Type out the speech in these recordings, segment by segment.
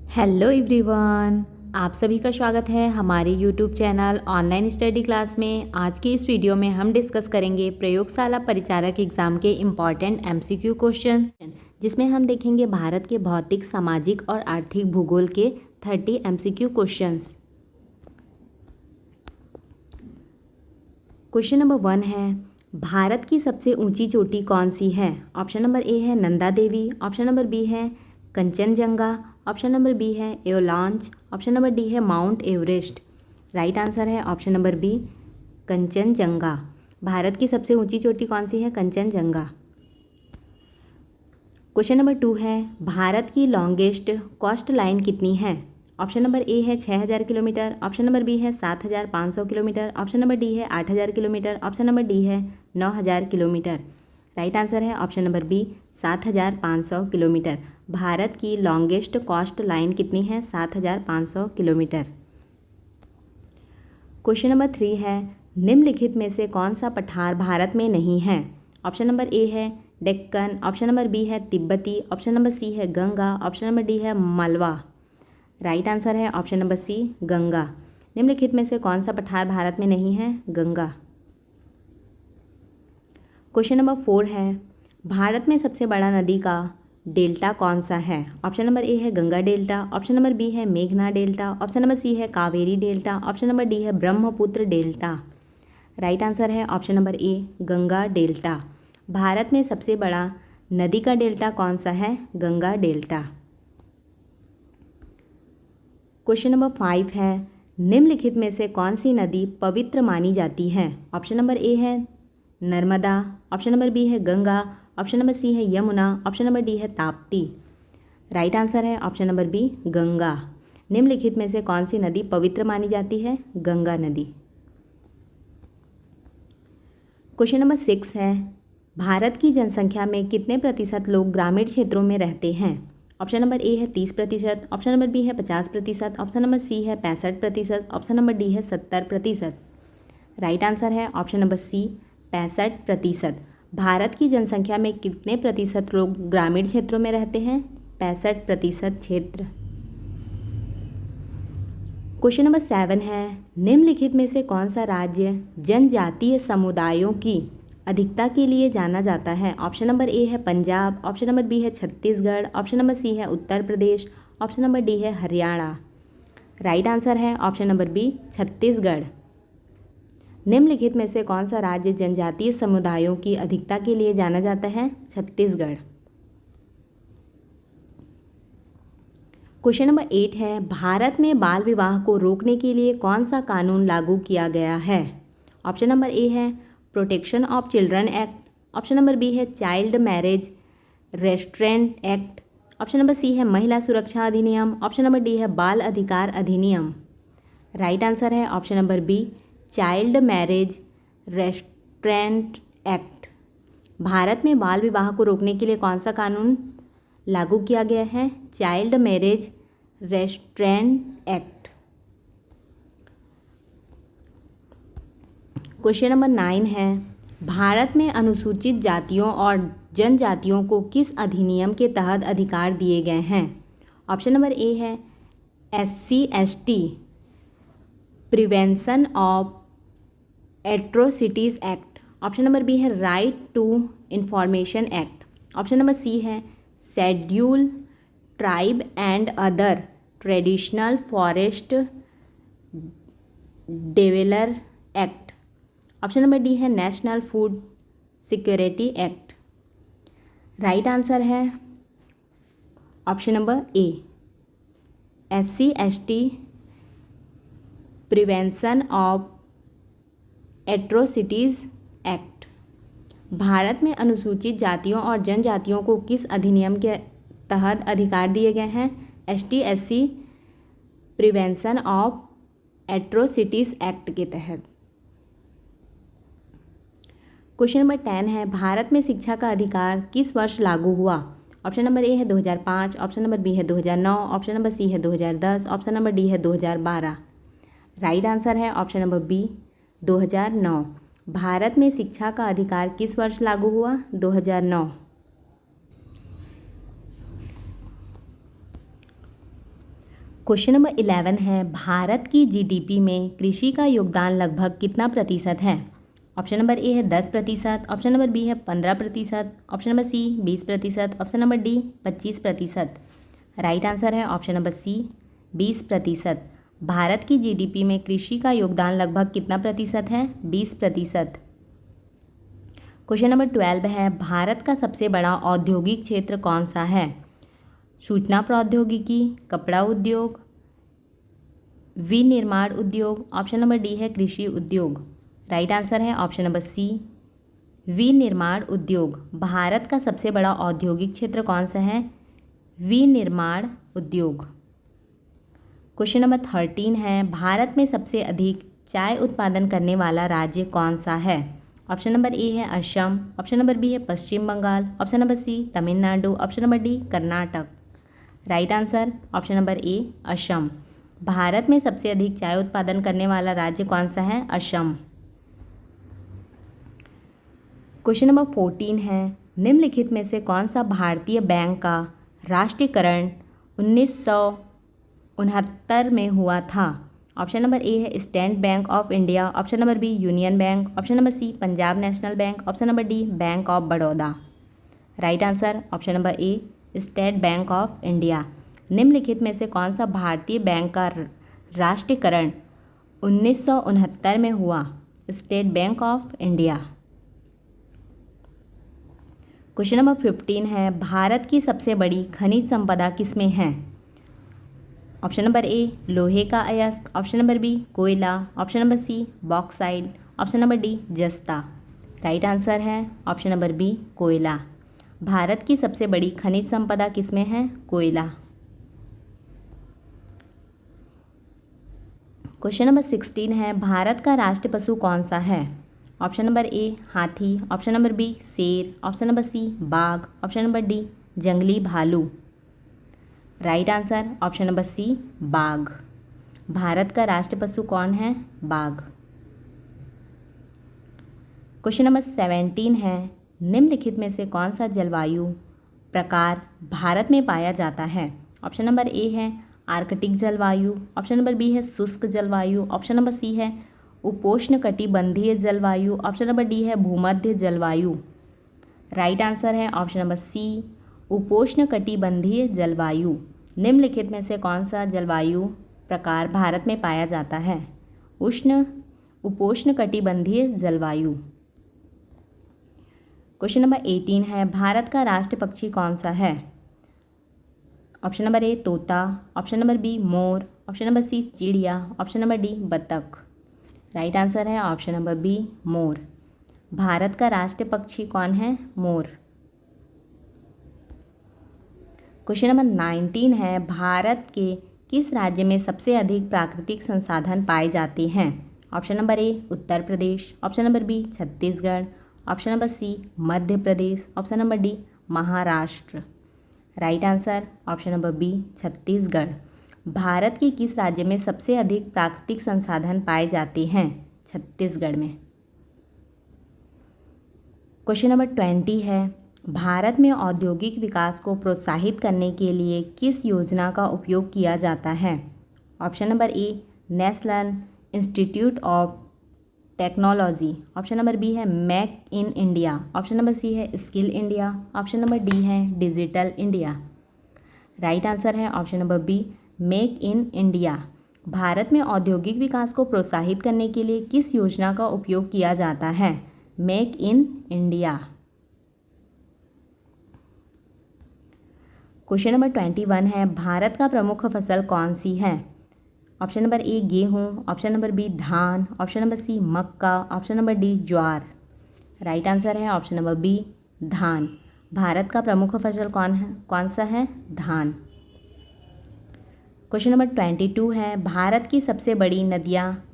Hello everyone, आप सभी का स्वागत है हमारे YouTube channel online study class में। आज की इस वीडियो में हम डिस्कस करेंगे प्रयोगशाला परिचारक एग्ज़ाम के इम्पॉर्टेंट एमसीक्यू क्वेश्चन, जिसमें हम देखेंगे भारत के भौतिक, सामाजिक और आर्थिक भूगोल के 30 एमसीक्यू क्वेश्चंस। क्वेश्चन नंबर 1 है, भारत की सबसे ऊंची चोटी कौन सी है? ऑप्शन नंबर ए है Nanda Devi, option number B है कंचनजंगा, ऑप्शन नंबर बी है एवलांच, ऑप्शन नंबर डी है माउंट एवरेस्ट। राइट आंसर है option number B Kanchenjunga. Bharat की सबसे ऊंची चोटी कौन सी है? कंचनजंगा। क्वेश्चन नंबर 2 है, भारत की लॉन्गेस्ट कोस्ट लाइन कितनी है? ऑप्शन नंबर ए है 6000 किलोमीटर, ऑप्शन नंबर बी है 7500 किलोमीटर, ऑप्शन नंबर डी है 8000 किलोमीटर, ऑप्शन नंबर डी है 9000 किलोमीटर। राइट आंसर है option number B 7500 kilometre. Bharat की लॉन्गेस्ट कोस्ट लाइन कितनी है? 7500 किलोमीटर। क्वेश्चन नंबर 3 है, निम्नलिखित में से कौन सा पठार भारत में नहीं है? ऑप्शन नंबर ए है डेक्कन, ऑप्शन नंबर बी है तिब्बती, ऑप्शन नंबर सी है गंगा, ऑप्शन नंबर डी है मालवा। राइट आंसर है ऑप्शन नंबर सी गंगा। निम्नलिखित में से कौन सा पठार भारत में नहीं है? गंगा। क्वेश्चन नंबर 4 है, भारत में सबसे बड़ा नदी का डेल्टा कौन सा है? ऑप्शन नंबर ए है Ganga delta, option number B है मेघना डेल्टा, ऑप्शन नंबर सी है Kaveri delta, option number D है ब्रह्मपुत्र डेल्टा। राइट आंसर है option number A Ganga delta. Bharat में सबसे बड़ा नदी का डेल्टा कौन सा है? गंगा डेल्टा। क्वेश्चन नंबर 5 है, निम्नलिखित में से कौन सी नदी पवित्र मानी जाती है? ऑप्शन नंबर ए है नर्मदा, ऑप्शन नंबर बी है गंगा, ऑप्शन नंबर सी है यमुना, ऑप्शन नंबर डी है ताप्ती। राइट आंसर है ऑप्शन नंबर बी गंगा। निम्नलिखित में से कौन सी नदी पवित्र मानी जाती है? गंगा नदी। क्वेश्चन नंबर 6 है, भारत की जनसंख्या में कितने प्रतिशत लोग ग्रामीण क्षेत्रों में रहते हैं? ऑप्शन नंबर ए है 30%, ऑप्शन नंबर बी है 50%, ऑप्शन नंबर सी है 65%, ऑप्शन नंबर डी है 70%। राइट आंसर है ऑप्शन नंबर सी 65%। भारत की जनसंख्या में कितने प्रतिशत लोग ग्रामीण क्षेत्रों में रहते हैं? 65% क्षेत्र। क्वेश्चन नंबर 7 है, निम्नलिखित में से कौन सा राज्य जनजातीय समुदायों की अधिकता के लिए जाना जाता है? ऑप्शन नंबर ए है पंजाब, ऑप्शन नंबर बी है छत्तीसगढ़, ऑप्शन नंबर सी है उत्तर प्रदेश, ऑप्शन नंबर डी है हरियाणा। राइट आंसर है ऑप्शन नंबर बी छत्तीसगढ़। निम्नलिखित में से कौन सा राज्य जनजातीय समुदायों की अधिकता के लिए जाना जाता है? छत्तीसगढ़। क्वेश्चन नंबर 8 है, भारत में बाल विवाह को रोकने के लिए कौन सा कानून लागू किया गया है? ऑप्शन नंबर ए है protection of children act, option number B है child marriage restraint act, option number C है महिला सुरक्षा अधिनियम, ऑप्शन नंबर डी है बाल अधिकार अधिनियम। राइट आंसर है option number B child marriage restraint act. Bharat में बाल विवाह को रोकने के लिए कौन सा कानून लागू किया गया है? Child marriage restraint act. Question number 9 है, भारत में अनुसूचित जातियों और जनजातियों को किस अधिनियम के तहत अधिकार दिए गए हैं? ऑप्शन नंबर ए है SC/ST prevention of atrocities act, option number B है right to information act, option number C है schedule tribe and other traditional forest developer act, option number D है national food security act. Right answer है option number A SC/ST prevention of atrocities act. Bharat में अनुसूचित जातियों और जनजातियों को किस अधिनियम के तहत अधिकार दिए गए हैं? ST/SC prevention of atrocities act के तहत। क्वेश्चन नंबर 10 है, भारत में शिक्षा का अधिकार किस वर्ष लागू हुआ? ऑप्शन नंबर ए है 2005, ऑप्शन नंबर बी है 2009, ऑप्शन नंबर सी है 2010, ऑप्शन नंबर डी है 2012। राइट आंसर है ऑप्शन नंबर बी 2009। भारत में शिक्षा का अधिकार किस वर्ष लागू हुआ? 2009। क्वेश्चन नंबर 11 है, भारत की जीडीपी में कृषि का योगदान लगभग कितना प्रतिशत है? ऑप्शन नंबर ए है 10%, ऑप्शन नंबर बी है 15%, option number C 20%, option number D 25%। Right answer है ऑप्शन नंबर सी 20%। भारत की जीडीपी में कृषि का योगदान लगभग कितना प्रतिशत है? 20%। क्वेश्चन नंबर 12 है, भारत का सबसे बड़ा औद्योगिक क्षेत्र कौन सा है? सूचना प्रौद्योगिकी, कपड़ा उद्योग, विनिर्माण उद्योग, ऑप्शन नंबर डी है कृषि उद्योग। राइट आंसर है ऑप्शन नंबर सी विनिर्माण उद्योग। भारत का सबसे बड़ा औद्योगिक क्षेत्र कौन सा है? विनिर्माण उद्योग। क्वेश्चन नंबर 13 है, भारत में सबसे अधिक चाय उत्पादन करने वाला राज्य कौन सा है? ऑप्शन नंबर ए है असम, ऑप्शन नंबर बी है Paschim Bangal, option number C Tamil Nadu, option number D Karnataka. Right answer option number A Assam. Bharat में सबसे अधिक चाय उत्पादन करने वाला राज्य कौन सा है? असम। क्वेश्चन नंबर 14 है, निम्नलिखित में से कौन सा भारतीय बैंक का राष्ट्रीयकरण 1969 में हुआ था? ऑप्शन नंबर ए है State Bank of India, option number B Union Bank, option number C Punjab National Bank, option number D Bank of Baroda. Right answer option number A State Bank of India. निम्नलिखित में से कौन सा भारतीय bank का राष्ट्रीयकरण 1969 में हुआ? State Bank of India. Question number 15 है, भारत की सबसे बड़ी खनिज संपदा किसमें है? ऑप्शन नंबर ए लोहे का अयस्क, ऑप्शन नंबर बी कोयला, option number C bauxite, option number D जस्ता। राइट आंसर है ऑप्शन नंबर बी कोयला। भारत की सबसे बड़ी खनिज संपदा किसमें है? कोयला। क्वेश्चन नंबर 16 है, भारत का राष्ट्रीय पशु कौन सा है? ऑप्शन नंबर ए हाथी, ऑप्शन नंबर बी शेर, ऑप्शन नंबर सी बाघ, ऑप्शन नंबर डी जंगली भालू। Right answer option number C बाघ। भारत का राष्ट्रीय पशु कौन है? बाघ। क्वेश्चन नंबर 17 है, निम्नलिखित में से कौन सा जलवायु प्रकार भारत में पाया जाता है? ऑप्शन नंबर ए है आर्कटिक जलवायु, ऑप्शन नंबर बी है शुष्क जलवायु, ऑप्शन नंबर सी है उपोष्णकटिबंधीय जलवायु, ऑप्शन नंबर डी है भूमध्य जलवायु। राइट आंसर है ऑप्शन नंबर सी उपोष्णकटिबंधीय जलवायु। निम्नलिखित में से कौन सा जलवायु प्रकार भारत में पाया जाता है? उपोष्णकटिबंधीय जलवायु। क्वेश्चन नंबर 18 है, भारत का राष्ट्रीय पक्षी कौन सा है? ऑप्शन नंबर ए तोता, ऑप्शन नंबर बी मोर, ऑप्शन नंबर सी चिड़िया, ऑप्शन नंबर डी बतख। राइट आंसर है ऑप्शन नंबर बी मोर। भारत का राष्ट्रीय पक्षी कौन है? मोर। क्वेश्चन नंबर 19 है, भारत के किस राज्य में सबसे अधिक प्राकृतिक संसाधन पाए जाते हैं? Option number A Uttar Pradesh, option number B Chhattisgarh, option number C Madhya Pradesh, option number D Maharashtra. Right answer option number B Chhattisgarh. Bharat के किस राज्य में सबसे अधिक प्राकृतिक संसाधन पाए जाते हैं? छत्तीसगढ़ में। क्वेश्चन नंबर 20 है, भारत में औद्योगिक विकास को प्रोत्साहित करने के लिए किस योजना का उपयोग किया जाता है? Option number A national institute of technology, option number B है make in India, option number C है skill India, option number D है डिजिटल इंडिया। राइट आंसर है option number B make in India. Bharat में औद्योगिक विकास को प्रोत्साहित करने के लिए किस योजना का उपयोग किया जाता है? Make in India. Question number 21 है, भारत का प्रमुख फसल कौन सी है? ऑप्शन नंबर ए गेहूँ, ऑप्शन नंबर बी धान, ऑप्शन नंबर सी मक्का, ऑप्शन नंबर डी ज्वार। राइट आंसर है ऑप्शन नंबर बी धान। भारत का प्रमुख फसल कौन सा है? धान। क्वेश्चन नंबर 22 है, भारत की सबसे बड़ी नदियाँ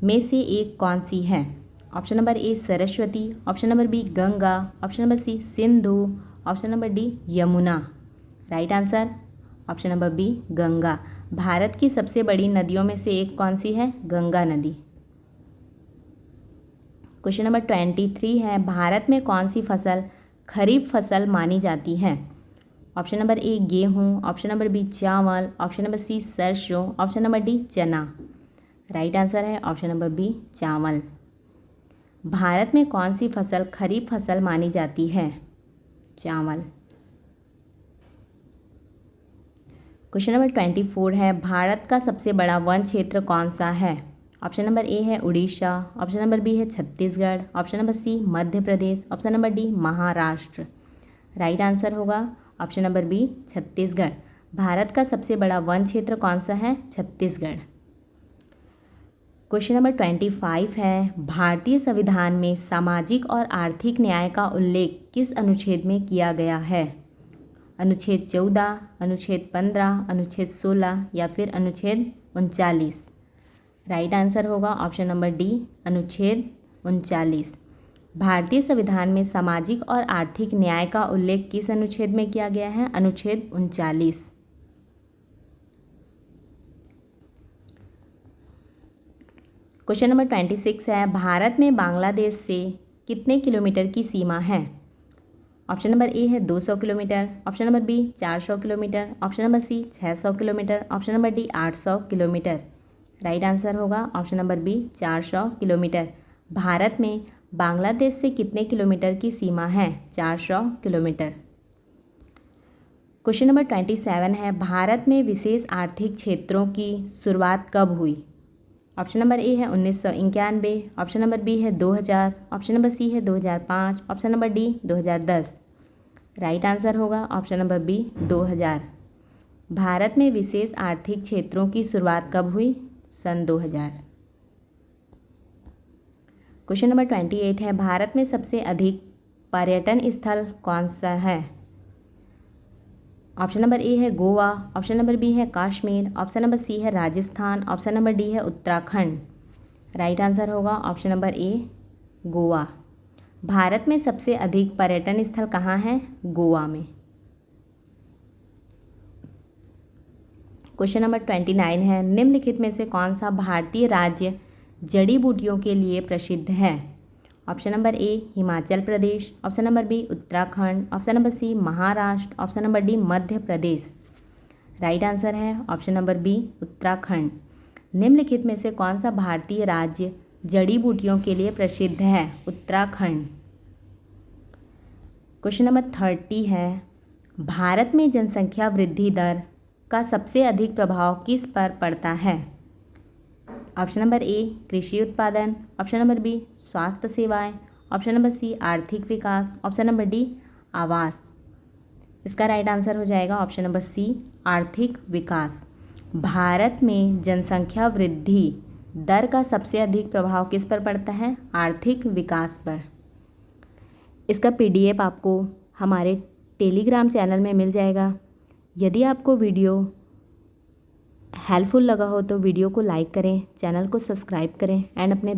में से एक कौन सी है? Option number A Saraswati, option number B Ganga, option number C Sindhu, option number D Yamuna. Right answer option number B Ganga. Bharat की सबसे बड़ी नदियों में से एक कौन सी है? गंगा नदी। क्वेश्चन नंबर 23 है, भारत में कौन सी फसल खरीफ फसल मानी जाती है? ऑप्शन नंबर ए गेहूँ, ऑप्शन नंबर बी चावल, ऑप्शन नंबर सी सरसों, ऑप्शन नंबर डी चना। राइट आंसर है ऑप्शन नंबर बी चावल। भारत में कौन सी फसल खरीफ फसल मानी जाती है? चावल। क्वेश्चन नंबर 24 है, भारत का सबसे बड़ा वन क्षेत्र कौन सा है? ऑप्शन नंबर ए है उड़ीसा, ऑप्शन नंबर बी है Chhattisgarh, option number C Madhya Pradesh, option number D Maharashtra. Right answer होगा option number B Chhattisgarh. Bharat का सबसे बड़ा वन क्षेत्र कौन सा है? छत्तीसगढ़। क्वेश्चन नंबर 25 है, भारतीय संविधान में सामाजिक और आर्थिक न्याय का उल्लेख किस अनुच्छेद में किया गया है? अनुच्छेद 14, अनुच्छेद 15, अनुच्छेद 16 या फिर अनुच्छेद 39। राइट आंसर होगा ऑप्शन नंबर डी अनुच्छेद 39। भारतीय संविधान में सामाजिक और आर्थिक न्याय का उल्लेख किस अनुच्छेद में किया गया है? अनुच्छेद 39। क्वेश्चन नंबर 26 है, भारत में बांग्लादेश से कितने किलोमीटर की सीमा है? ऑप्शन नंबर ए है 200 kilometre, option number B 400 kilometre, option number C 600 kilometre, option number D 800 kilometre. Right answer होगा option number B 400 kilometre. Bharat में बांग्लादेश से कितने किलोमीटर की सीमा है? 400 किलोमीटर। क्वेश्चन नंबर 27 है, भारत में विशेष आर्थिक क्षेत्रों की शुरुआत कब हुई? ऑप्शन नंबर ए है 1991, ऑप्शन नंबर बी है 2000, ऑप्शन नंबर सी है 2005, option number D 2010। Right answer होगा ऑप्शन नंबर बी 2000। भारत में विशेष आर्थिक क्षेत्रों की शुरुआत कब हुई? सन 2000। क्वेश्चन नंबर 28 है, भारत में सबसे अधिक पर्यटन स्थल कौन सा है? ऑप्शन नंबर ए है गोवा, ऑप्शन नंबर बी है कश्मीर, ऑप्शन नंबर सी है राजस्थान, ऑप्शन नंबर डी है उत्तराखंड। राइट आंसर होगा ऑप्शन नंबर ए गोवा। भारत में सबसे अधिक पर्यटन स्थल कहाँ हैं? गोवा में। क्वेश्चन नंबर 29 है, निम्नलिखित में से कौन सा भारतीय राज्य जड़ी बूटियों के लिए प्रसिद्ध है? Option number A Himachal Pradesh, option number B Uttarakhand, option number C Maharashtra, option number D Madhya Pradesh. Right answer है ऑप्शन नंबर बी उत्तराखंड। निम्नलिखित में से कौन सा भारतीय राज्य जड़ी बूटियों के लिए प्रसिद्ध है? उत्तराखंड। क्वेश्चन नंबर 30 है, भारत में जनसंख्या वृद्धि दर का सबसे अधिक प्रभाव किस पर पड़ता है? ऑप्शन नंबर ए कृषि उत्पादन, ऑप्शन नंबर बी स्वास्थ्य सेवाएं, ऑप्शन नंबर सी आर्थिक विकास, ऑप्शन नंबर डी आवास। इसका राइट आंसर हो जाएगा ऑप्शन नंबर सी आर्थिक विकास। भारत में जनसंख्या वृद्धि दर का सबसे अधिक प्रभाव किस पर पड़ता है? आर्थिक विकास पर। इसका PDF आपको हमारे टेलीग्राम चैनल में मिल जाएगा। यदि आपको वीडियो हेल्पफुल लगा हो तो वीडियो को लाइक करें, चैनल को सब्सक्राइब करें एंड अपने